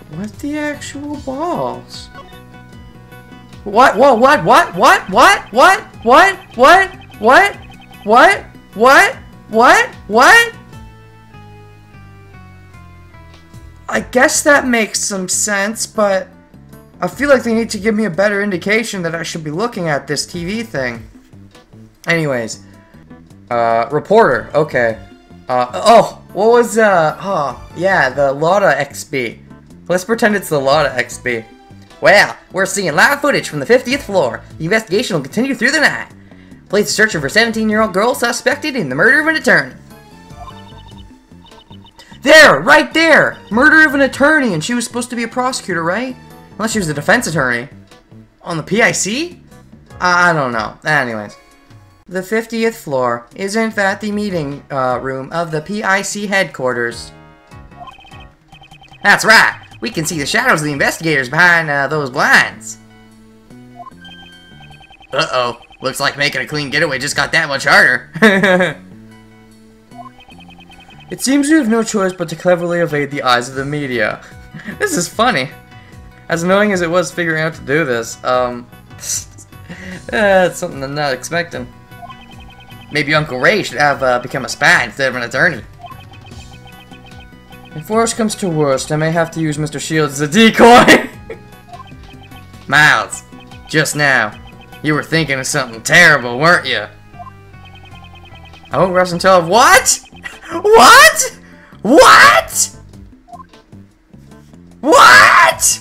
What the actual balls? What? Whoa, what? What? What? What? What? What? What? What? What? What? What? What? I guess that makes some sense, but I feel like they need to give me a better indication that I should be looking at this TV thing. Anyways, reporter, okay. Oh, what was, oh, yeah, the Lotta XB. Let's pretend it's the Lotta XB. Well, we're seeing live footage from the 50th floor. The investigation will continue through the night. Police are searching for 17-year-old girl suspected in the murder of an attorney. There! Right there! Murder of an attorney, and she was supposed to be a prosecutor, right? Unless she was a defense attorney. On the PIC? I don't know. Anyways. The 50th floor. Isn't that the meeting room of the PIC headquarters? That's right! We can see the shadows of the investigators behind those blinds. Uh-oh. Looks like making a clean getaway just got that much harder. It seems we have no choice but to cleverly evade the eyes of the media. This is funny. As annoying as it was figuring out to do this, it's something I'm not expecting. Maybe Uncle Ray should have become a spy instead of an attorney. If worst comes to worst, I may have to use Mr. Shields as a decoy. Miles, just now, you were thinking of something terrible, weren't you? I won't rest until I've what? What? What? What?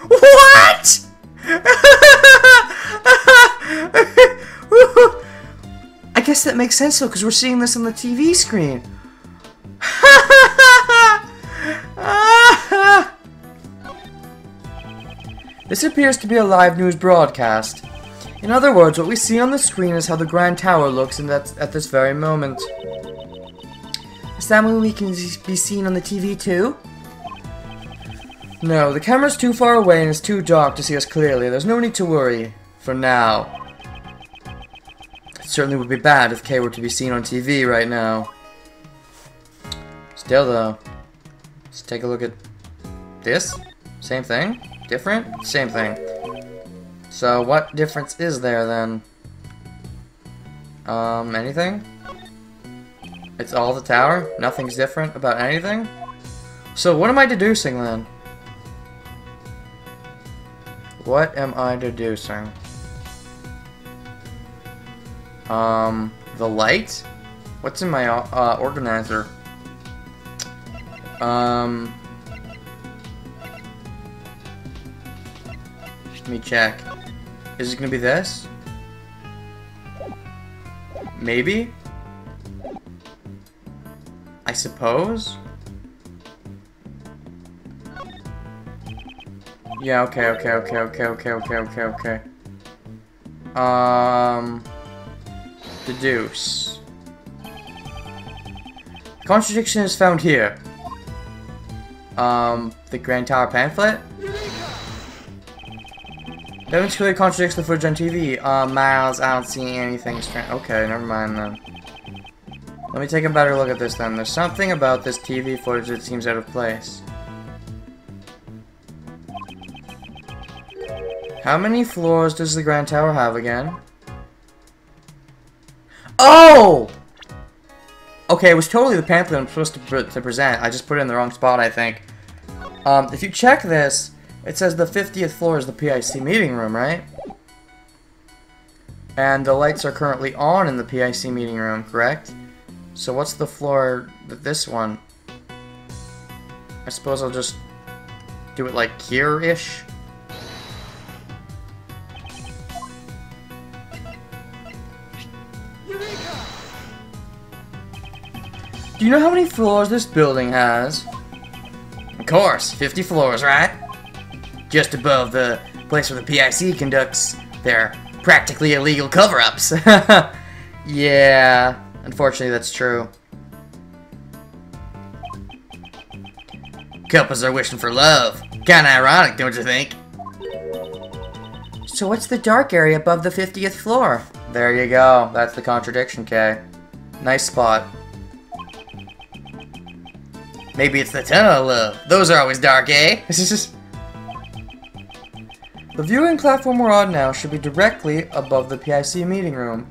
What? I guess that makes sense though, because we're seeing this on the TV screen. This appears to be a live news broadcast. In other words, what we see on the screen is how the Grand Tower looks at this very moment. Is that when we can be seen on the TV too? No, the camera's too far away and it's too dark to see us clearly. There's no need to worry. For now. It certainly would be bad if Kay were to be seen on TV right now. Still though, let's take a look at this. Same thing? Different? Same thing. So what difference is there then? Anything? It's all the tower? Nothing's different about anything? So what am I deducing then? What am I deducing? The light? What's in my organizer? Let me check. Is it gonna be this? Maybe? I suppose? Yeah, okay. Deduce. Contradiction is found here. The Grand Tower pamphlet? Evidence clearly contradicts the footage on TV. Miles, I don't see anything strange. Okay, never mind then. Let me take a better look at this then. There's something about this TV footage that seems out of place. How many floors does the Grand Tower have again? Oh! Okay, it was totally the pamphlet I'm supposed to present. I just put it in the wrong spot, I think. If you check this, it says the 50th floor is the PIC meeting room, right? And the lights are currently on in the PIC meeting room, correct? So what's the floor, this one? I suppose I'll just do it like here-ish. Do you know how many floors this building has? Of course, 50 floors, right? Just above the place where the PIC conducts their practically illegal cover-ups. Yeah, unfortunately that's true. Couples are wishing for love. Kinda ironic, don't you think? So what's the dark area above the 50th floor? There you go. That's the contradiction, Kay. Nice spot. Maybe it's the Tunnel of Love. Those are always dark, eh? The viewing platform we're on now should be directly above the PIC meeting room.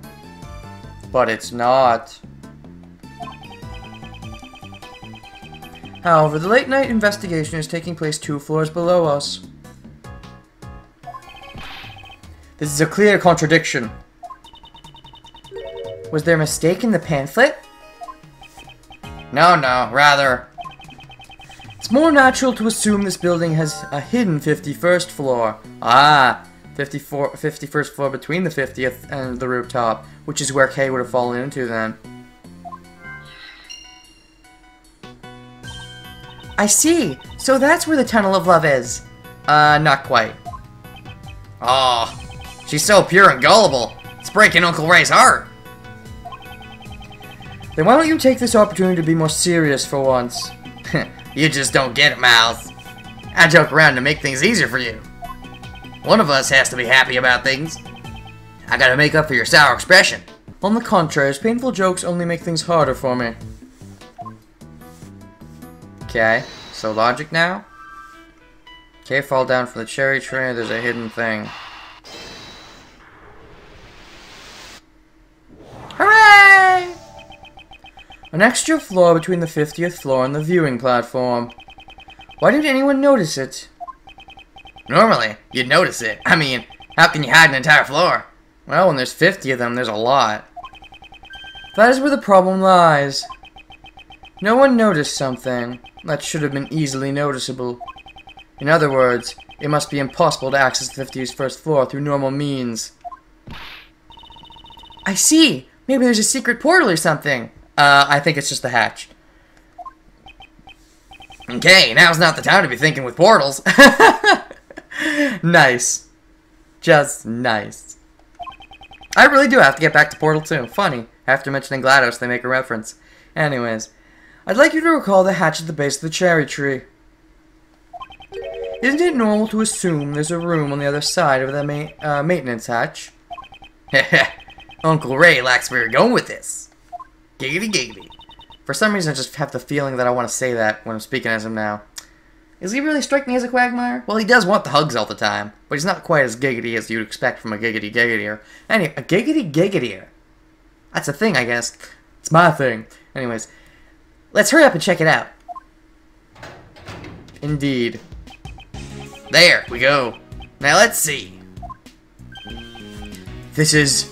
But it's not. However, the late night investigation is taking place 2 floors below us. This is a clear contradiction. Was there a mistake in the pamphlet? No, rather... It's more natural to assume this building has a hidden 51st floor. Ah, 51st floor between the 50th and the rooftop, which is where Kay would have fallen into then. I see. So that's where the Tunnel of Love is. Not quite. Oh, she's so pure and gullible. It's breaking Uncle Ray's heart. Then why don't you take this opportunity to be more serious for once? You just don't get it, Miles. I joke around to make things easier for you. One of us has to be happy about things. I gotta make up for your sour expression. On the contrary, his painful jokes only make things harder for me. Okay, so logic now? Okay, fall down from the cherry tree, there's a hidden thing. Hooray! An extra floor between the 50th floor and the viewing platform. Why didn't anyone notice it? Normally, you'd notice it. I mean, how can you hide an entire floor? Well, when there's 50 of them, there's a lot. That is where the problem lies. No one noticed something that should have been easily noticeable. In other words, it must be impossible to access the 51st floor through normal means. I see! Maybe there's a secret portal or something. I think it's just the hatch. Okay, now's not the time to be thinking with portals. Nice. Just nice. I really do have to get back to Portal 2. Funny. After mentioning GLaDOS, they make a reference. Anyways, I'd like you to recall the hatch at the base of the cherry tree. Isn't it normal to assume there's a room on the other side of the maintenance hatch? Uncle Ray likes where you're going with this. Giggity giggity. For some reason, I just have the feeling that I want to say that when I'm speaking as him now. Is he really striking me as a quagmire? Well, he does want the hugs all the time. But he's not quite as giggity as you'd expect from a giggity giggitier. Anyway, a giggity giggitier. That's a thing, I guess. It's my thing. Anyways, let's hurry up and check it out. Indeed. There we go. Now let's see. This is...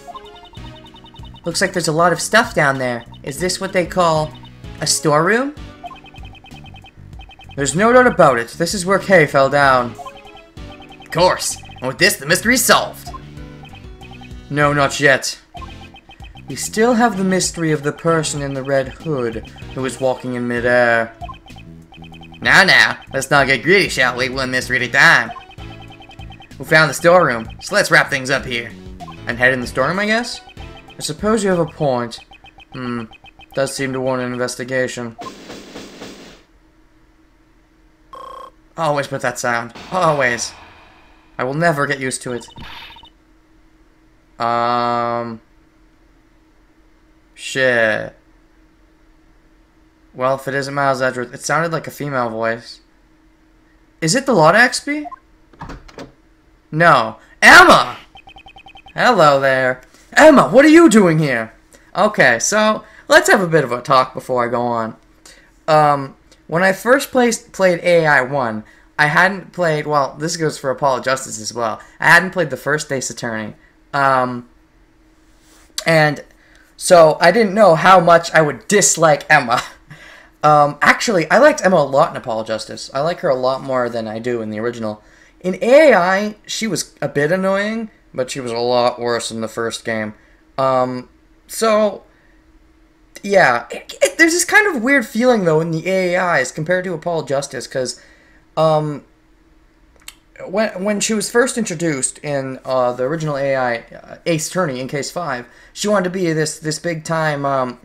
Looks like there's a lot of stuff down there. Is this what they call a storeroom? There's no doubt about it. This is where Kay fell down. Of course. And with this, the mystery's solved. No, not yet. We still have the mystery of the person in the red hood who is walking in midair. Now, let's not get greedy, shall we? One mystery at a time. We found the storeroom, so let's wrap things up here. And head in the storeroom, I guess? I suppose you have a point. Does seem to warrant an investigation. Always put that sound. Always. I will never get used to it. Shit. Well, if it isn't Miles Edgeworth, it sounded like a female voice. Is it the Law XP? No. Emma! Hello there. Emma, what are you doing here? Okay, so let's have a bit of a talk before I go on. When I first played AAI 1, I hadn't played, well, this goes for Apollo Justice as well. I hadn't played the first Ace Attorney. And so I didn't know how much I would dislike Emma. Actually, I liked Emma a lot in Apollo Justice. I like her a lot more than I do in the original. In AAI, she was a bit annoying, but she was a lot worse in the first game. So, yeah. There's this kind of weird feeling, though, in the AAIs compared to Apollo Justice, because when she was first introduced in the original AAI, Ace Attorney in Case 5, she wanted to be this big-time,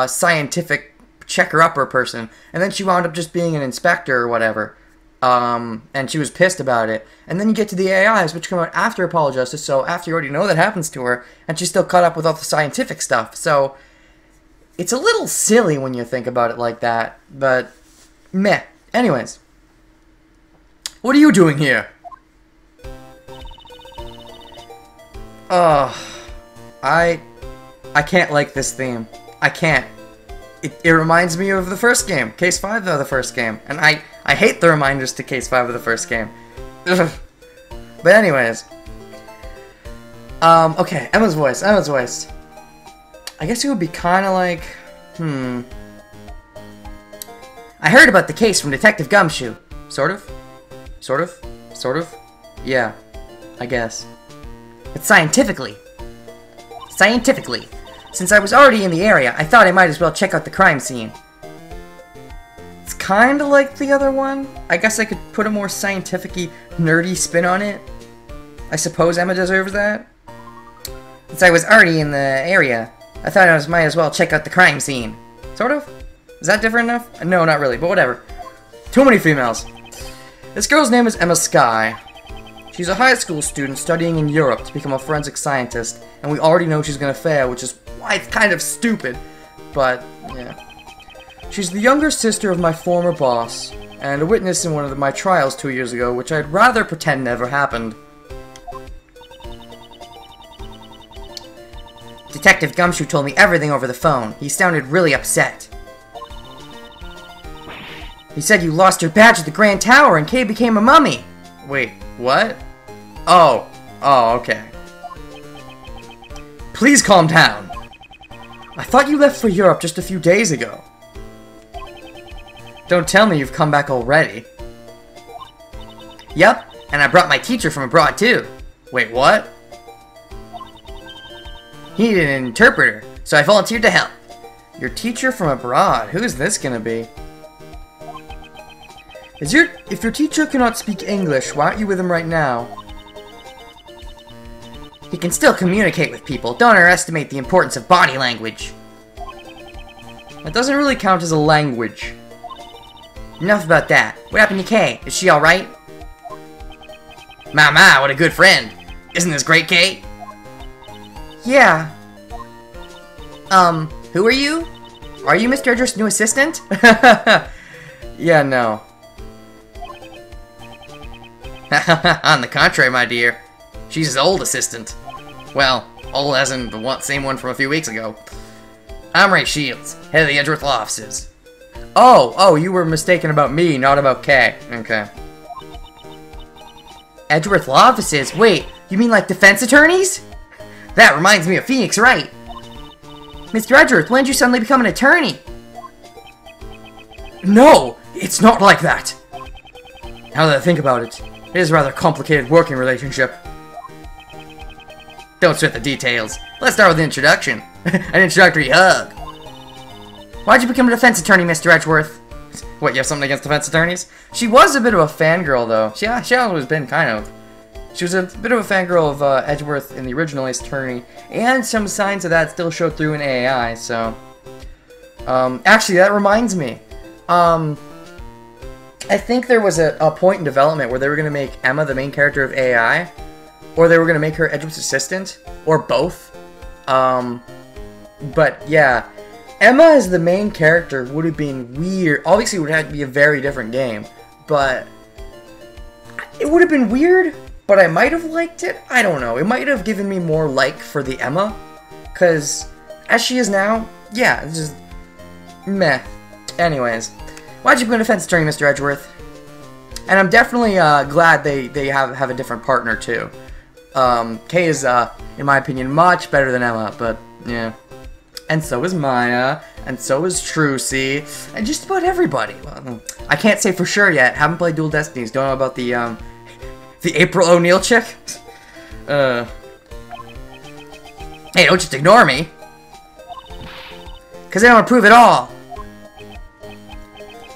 scientific checker-upper person, and then she wound up just being an inspector or whatever. And she was pissed about it. And then you get to the AIs, which come out after Apollo Justice, so after you already know that happens to her, and she's still caught up with all the scientific stuff. So, It's a little silly when you think about it like that, but meh. Anyways. What are you doing here? I can't like this theme. I can't. It reminds me of the first game, Case 5 of the first game, and I hate the reminders to Case 5 of the first game. Ugh. But anyways. Okay, Emma's voice. I guess it would be kind of like, I heard about the case from Detective Gumshoe. Sort of? Yeah, I guess. But scientifically, since I was already in the area, I thought I might as well check out the crime scene. It's kinda like the other one. I guess I could put a more scientific-y, nerdy spin on it. I suppose Emma deserves that. Since I was already in the area, I thought I might as well check out the crime scene. Sort of? Is that different enough? No, not really, but whatever. Too many females. This girl's name is Emma Skye. She's a high school student studying in Europe to become a forensic scientist, and we already know she's gonna fail, which is why it's kind of stupid. But, yeah. She's the younger sister of my former boss, and a witness in one of my trials 2 years ago, which I'd rather pretend never happened. Detective Gumshoe told me everything over the phone. He sounded really upset. He said you lost your badge at the Grand Tower and Kay became a mummy. Wait, what? Oh, okay. Please calm down. I thought you left for Europe just a few days ago. Don't tell me you've come back already. Yep, and I brought my teacher from abroad too. Wait, what? He needed an interpreter, so I volunteered to help. Your teacher from abroad? Who is this gonna be? If your teacher cannot speak English, why aren't you with him right now? He can still communicate with people. Don't underestimate the importance of body language. That doesn't really count as a language. Enough about that. What happened to Kay? Is she alright? My, what a good friend. Isn't this great, Kay? Yeah. Who are you? Are you Mr. Edgeworth's new assistant? Yeah, no. On the contrary, my dear. She's his old assistant. Well, old as in the same one from a few weeks ago. I'm Ray Shields, head of the Edgeworth Law Offices. Oh, you were mistaken about me, not about Kay. Okay. Edgeworth Law Offices? Wait, you mean like defense attorneys? That reminds me of Phoenix, right? Mr. Edgeworth, when did you suddenly become an attorney? No, it's not like that. Now that I think about it, it is a rather complicated working relationship. Don't sweat the details. Let's start with the introduction. An introductory hug. Why'd you become a defense attorney, Mr. Edgeworth? What, you have something against defense attorneys? She was a bit of a fangirl, though. She always been, kind of. She was a bit of a fangirl of Edgeworth in the original Ace Attorney, and some signs of that still show through in AAI, so... actually, that reminds me. I think there was a point in development where they were going to make Emma the main character of AAI, or they were going to make her Edgeworth's assistant, or both. But yeah, Emma as the main character would have been weird. Obviously, it would have to be a very different game, but it would have been weird, but I might have liked it. I don't know. It might have given me more like for the Emma, because as she is now, yeah, it's just meh. Anyways, why'd you become a defense attorney, Mr. Edgeworth? And I'm definitely glad they have a different partner too. Kay is, in my opinion, much better than Emma, but yeah. And so is Maya, and so is Trucy, and just about everybody. Well, I can't say for sure yet. Haven't played Dual Destinies. Don't know about the April O'Neil chick. Hey, don't just ignore me. Cause I don't approve at all.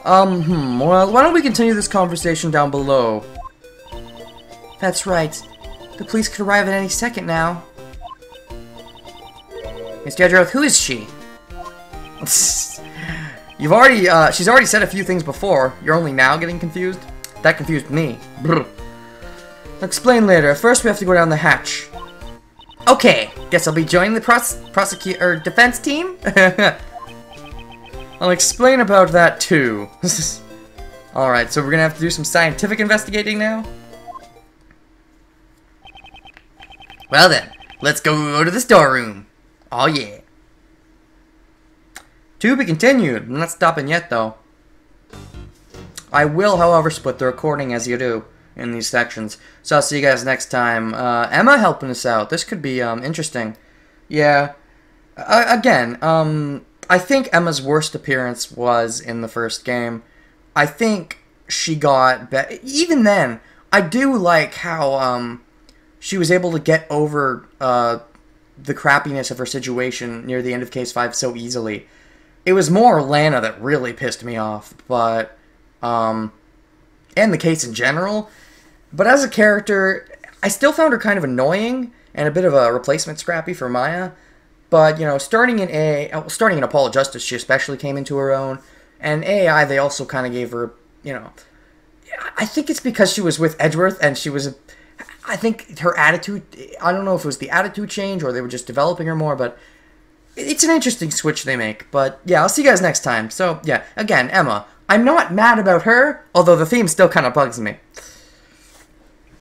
Well, why don't we continue this conversation down below? That's right. The police could arrive at any second now. Mr. Edgeworth, who is she? She's already said a few things before. You're only now getting confused? That confused me. Brr. Explain later. First, we have to go down the hatch. Okay, guess I'll be joining the prosecutor defense team? I'll explain about that too. Alright, so we're gonna have to do some scientific investigating now? Well then, let's go to the storeroom. Oh yeah. To be continued. I'm not stopping yet, though. I will, however, split the recording as you do in these sections. So I'll see you guys next time. Emma helping us out. This could be interesting. Yeah. Again, I think Emma's worst appearance was in the first game. I think she got better. Even then, I do like how she was able to get over the crappiness of her situation near the end of Case 5 so easily. It was more Lana that really pissed me off, but, and the case in general. But as a character, I still found her kind of annoying, and a bit of a replacement Scrappy for Maya. But, you know, starting in Apollo Justice, she especially came into her own. And AAI, they also kind of gave her, you know, I think it's because she was with Edgeworth, and she was, I think her attitude, I don't know if it was the attitude change, or they were just developing her more, but it's an interesting switch they make. But yeah, I'll see you guys next time. So yeah, again, Emma, I'm not mad about her, although the theme still kind of bugs me.